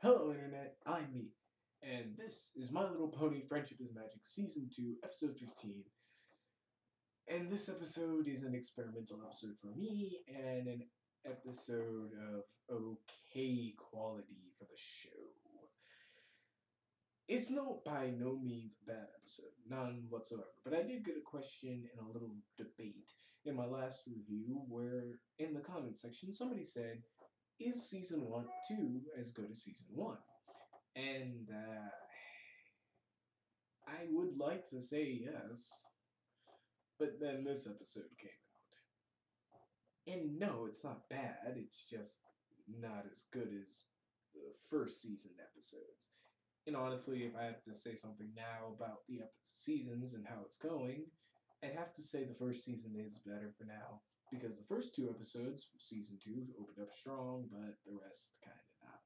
Hello Internet, I'm me, and this is My Little Pony Friendship is Magic Season 2, Episode 15. And this episode is an experimental episode for me, and an episode of okay quality for the show. It's by no means a bad episode, none whatsoever, but I did get a question in a little debate in my last review where, in the comment section, somebody said, is Season 1 2 as good as Season 1? And I would like to say yes, but then this episode came out. And no, it's not bad, it's just not as good as the first season episodes. And honestly, if I had to say something now about the seasons and how it's going, I'd have to say the first season is better for now. Because the first two episodes of season 2 opened up strong, but the rest kinda not.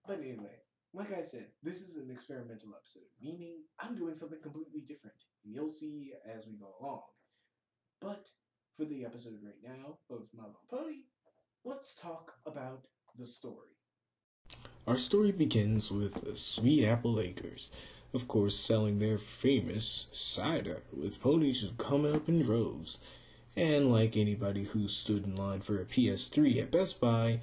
But anyway, like I said, this is an experimental episode, meaning I'm doing something completely different, and you'll see as we go along. But for the episode right now of My Little Pony, let's talk about the story. Our story begins with the Sweet Apple Acres, of course selling their famous cider, with ponies who come up in droves. And like anybody who stood in line for a PS3 at Best Buy,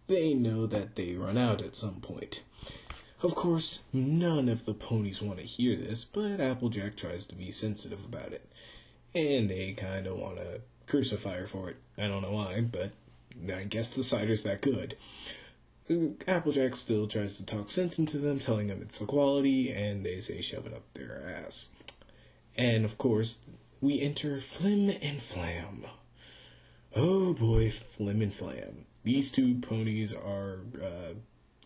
they know that they run out at some point. Of course, none of the ponies want to hear this, but Applejack tries to be sensitive about it. And they kind of want to crucify her for it. I don't know why, but I guess the cider's that good. Applejack still tries to talk sense into them, telling them it's the quality, and they say shove it up their ass. And of course, we enter Flim and Flam. Oh boy, Flim and Flam. These two ponies are,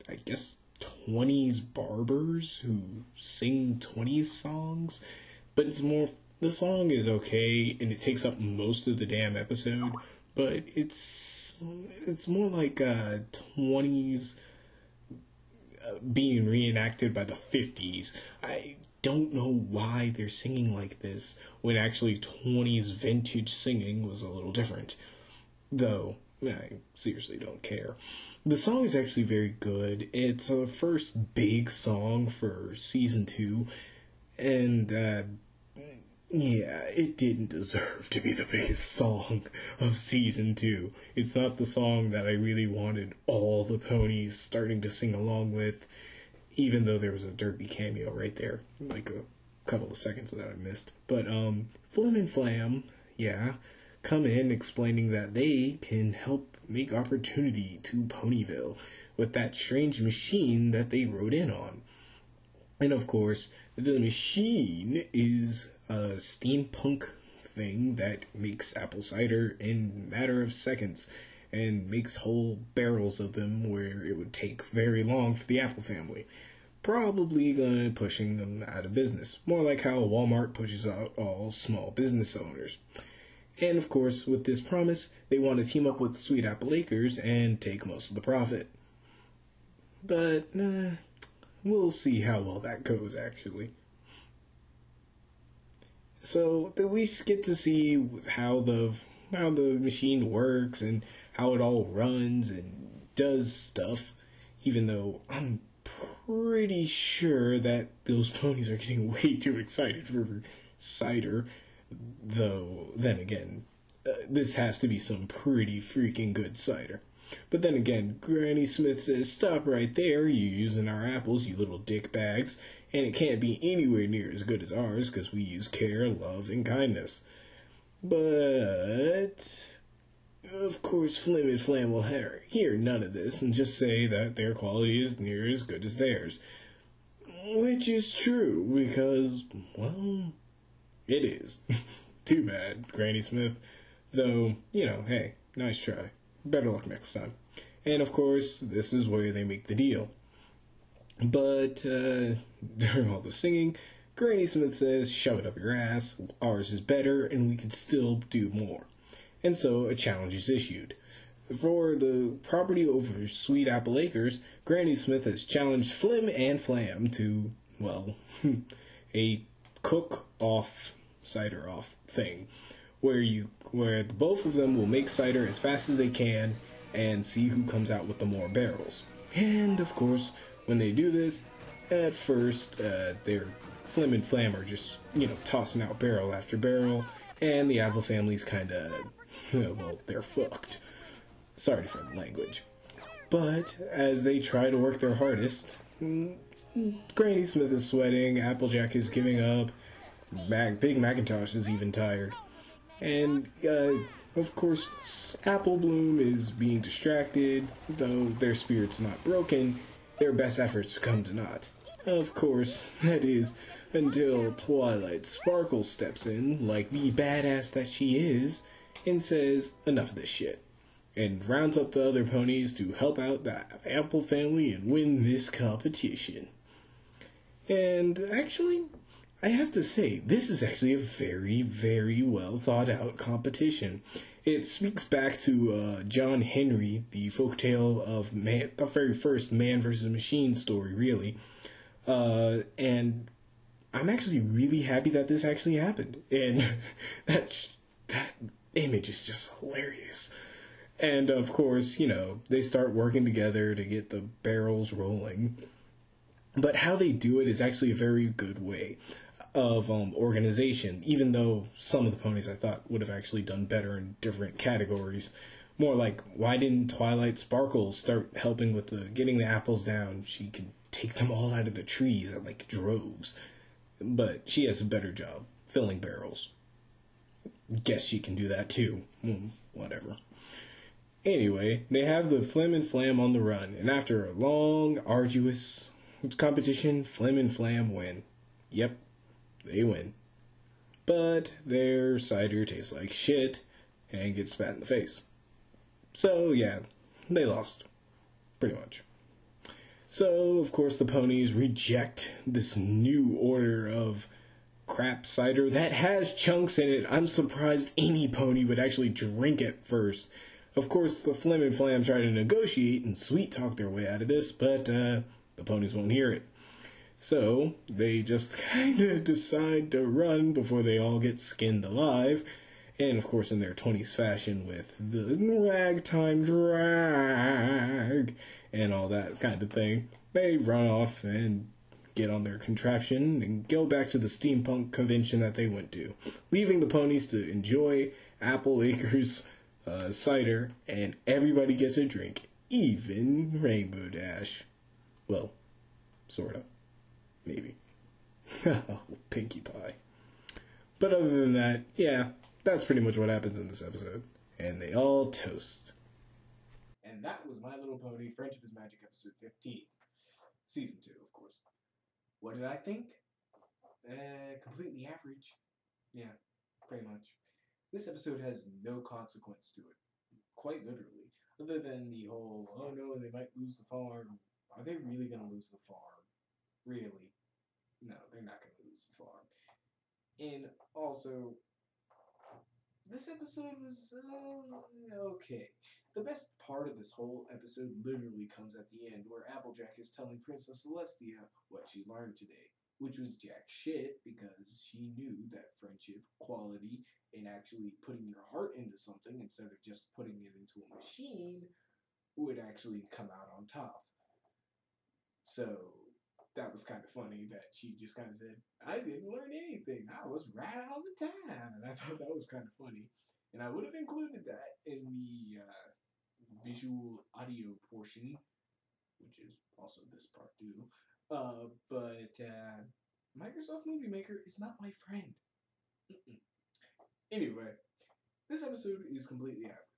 I guess, 20s barbers who sing 20s songs, but it's more, the song is okay, and it takes up most of the damn episode, but it's more like 20s being reenacted by the 50s. I don't know why they're singing like this when actually 20s vintage singing was a little different. Though, I seriously don't care. The song is actually very good. It's a first big song for Season 2, and yeah, it didn't deserve to be the biggest song of Season 2. It's not the song that I really wanted all the ponies starting to sing along with, even though there was a Derpy cameo right there, like a couple of seconds that I missed. But, Flim and Flam, yeah, come in explaining that they can help make opportunity to Ponyville with that strange machine that they rode in on. And of course, the machine is a steampunk thing that makes apple cider in a matter of seconds and makes whole barrels of them where it would take very long for the Apple family. Probably pushing them out of business. More like how Walmart pushes out all small business owners. And of course, with this promise, they want to team up with Sweet Apple Acres and take most of the profit. But, we'll see how well that goes, actually. So we get to see how the machine works and how it all runs and does stuff, even though I'm pretty sure that those ponies are getting way too excited for cider. Though, then again, this has to be some pretty freaking good cider. But then again, Granny Smith says, stop right there, you using our apples, you little dick bags, and it can't be anywhere near as good as ours, because we use care, love, and kindness. But, of course, Flim and Flam will hear none of this, and just say that their quality is near as good as theirs. Which is true, because, well, it is. Too bad, Granny Smith. Though, hey, nice try. Better luck next time. And of course, this is where they make the deal. But during all the singing, Granny Smith says, shove it up your ass, ours is better, and we can still do more. And so a challenge is issued. For the property over Sweet Apple Acres, Granny Smith has challenged Flim and Flam to, well, a cook-off, cider-off thing, where both of them will make cider as fast as they can and see who comes out with the more barrels. And of course, when they do this, at first they're Flim and Flam are just tossing out barrel after barrel, and the Apple family's kind of well, they're fucked. Sorry for the language. But as they try to work their hardest, Granny Smith is sweating, Applejack is giving up, Big Macintosh is even tired. And, of course, Apple Bloom is being distracted, though their spirit's not broken, their best efforts come to naught. Of course, that is, until Twilight Sparkle steps in, like the badass that she is, and says, enough of this shit, and rounds up the other ponies to help out the Apple family and win this competition. And actually, I have to say, this is actually a very, very well thought out competition. It speaks back to John Henry, the folktale of the very first man versus machine story, really. And I'm actually really happy that this actually happened. And that image is just hilarious. And of course, they start working together to get the barrels rolling. But how they do it is actually a very good way of organization, even though some of the ponies I thought would have actually done better in different categories. More like, why didn't Twilight Sparkle start helping with getting the apples down? She could take them all out of the trees at like droves. But she has a better job filling barrels. Guess she can do that too. Whatever. Anyway, they have the Flim and Flam on the run, and after a long, arduous competition, Flim and Flam win. Yep, they win. But their cider tastes like shit and gets spat in the face. So, yeah, they lost. Pretty much. So, of course, the ponies reject this new order of crap cider that has chunks in it. I'm surprised any pony would actually drink it first. Of course, the Flim and Flam try to negotiate and sweet talk their way out of this, but the ponies won't hear it. So, they just kind of decide to run before they all get skinned alive. And, of course, in their 20s fashion with the ragtime drag and all that kind of thing, they run off and get on their contraption and go back to the steampunk convention that they went to, leaving the ponies to enjoy Apple Acres cider, and everybody gets a drink, even Rainbow Dash. Well, sort of. Maybe. Pinkie Pie. But other than that, yeah, that's pretty much what happens in this episode. And they all toast. And that was My Little Pony Friendship is Magic episode 15. Season 2, of course. What did I think? Completely average. Yeah, pretty much. This episode has no consequence to it. Quite literally. Other than the whole, oh no, they might lose the farm. Are they really going to lose the farm? Really? No, they're not going to lose the farm. And also, this episode was okay. The best part of this whole episode literally comes at the end, where Applejack is telling Princess Celestia what she learned today, which was jack shit because she knew that friendship, quality, and actually putting your heart into something instead of just putting it into a machine would actually come out on top. So that was kind of funny that she just kind of said, I didn't learn anything. I was right all the time. And I thought that was kind of funny. And I would have included that in the visual audio portion, which is also this part too. But Microsoft Movie Maker is not my friend. Mm-mm. Anyway, this episode is completely average.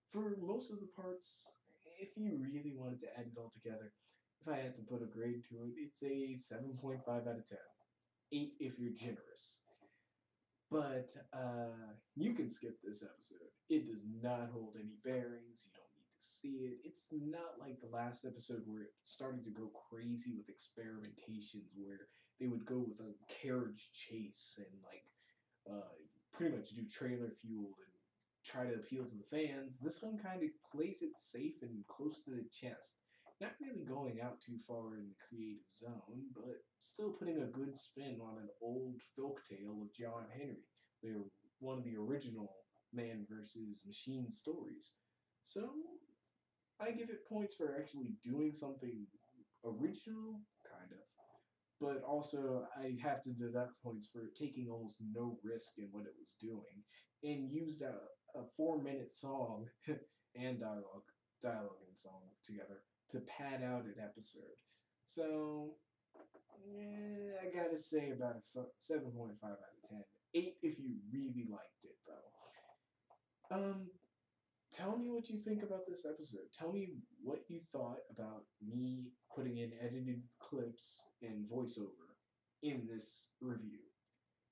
For most of the parts, if you really wanted to add it all together, if I had to put a grade to it, it's a 7.5 out of 10. 8 if you're generous. But you can skip this episode. It does not hold any bearings. You don't need to see it. It's not like the last episode where it started to go crazy with experimentations where they would go with a carriage chase and pretty much do trailer fueled and try to appeal to the fans. This one kind of plays it safe and close to the chest. Not really going out too far in the creative zone, but still putting a good spin on an old folk tale of John Henry. They're one of the original man versus machine stories. So, I give it points for actually doing something original, kind of. But also, I have to deduct points for taking almost no risk in what it was doing, and used a 4 minute song and dialogue and song together to pad out an episode. So, I gotta say about a 7.5 out of 10. 8 if you really liked it, though. Tell me what you think about this episode. Tell me what you thought about me putting in edited clips and voiceover in this review.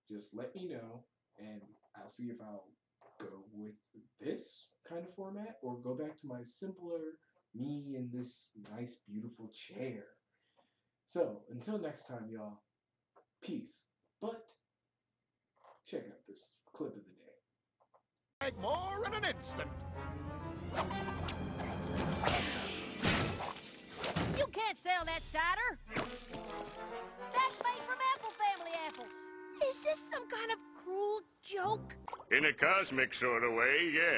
Just let me know, and I'll see if I'll go with this kind of format or go back to my simpler me in this nice, beautiful chair. So, until next time, y'all, peace. But check out this clip of the day. Like more in an instant. You can't sell that cider. That's made from apple family apples. Is this some kind of cruel joke? In a cosmic sort of way, yeah.